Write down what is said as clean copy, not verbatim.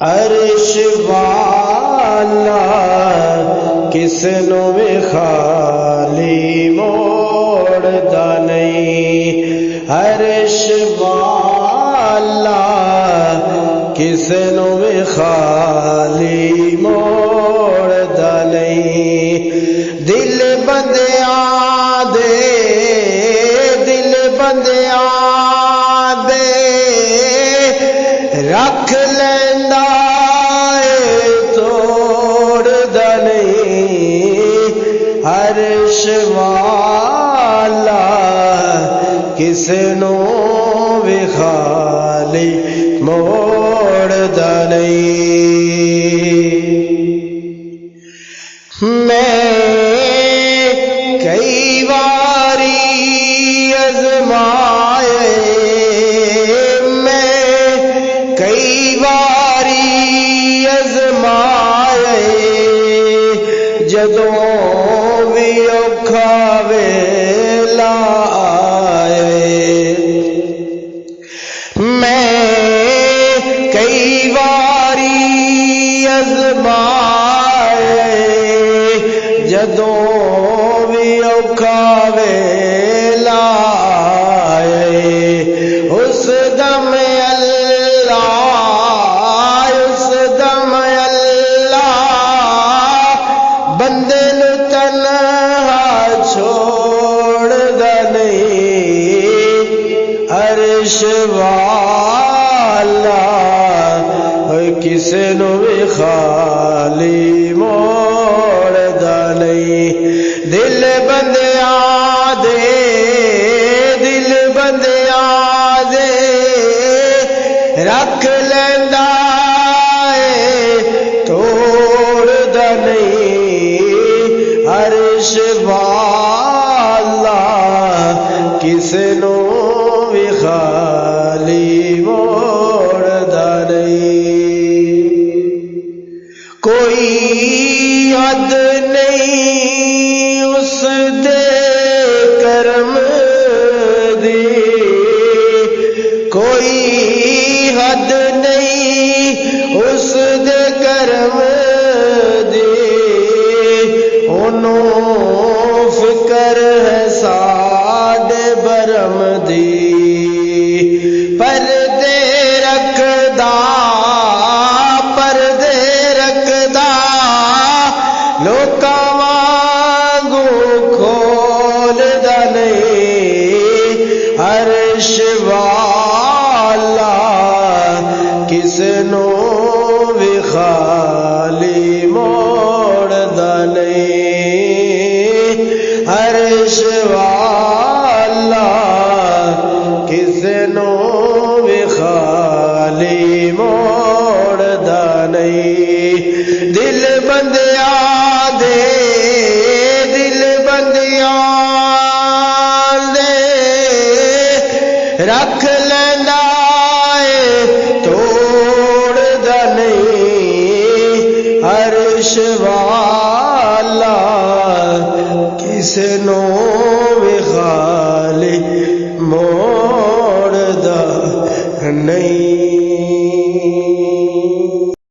अर्श वाला किसनों में खाली मोड़दा नहीं। अर्श वाला किसनों में खाली मोड़दा नहीं। दिल बंदियां दे रख लेंदा तोड़दा नहीं। अर्श वाला किसनों भी खाली मोड़दा नहीं। मैं कई बारी आज़माए, कई बारी आज़माए, जदों भी औखा वेला आए। मैं कई बारी आज़माए, जदों भी औखा वेला आए। उस दम बंदे नू तन्हा छोड़दा नहीं। अर्श वाला किसे नू भी खाली मोड़दा नहीं। दिल बंदियां दे रख लेंदा तोड़दा नहीं। अर्श वाला किसनों भी खाली मोड़दा नहीं। कोई हद नहीं उस दे करम दी, कोई हद नहीं उस दे करम दी। ओनू फिकर है साडे बरम दी। परदे रखदा लोकां वांगू खोलदा नहीं। अर्श वाला किसनों भी खाली मोड़दा नहीं। अर्श वाला किसनों भी खाली मोड़दा नहीं। दिल बंदियां दे रख लेंदा तोड़दा नहीं। अर्श वाला किसनों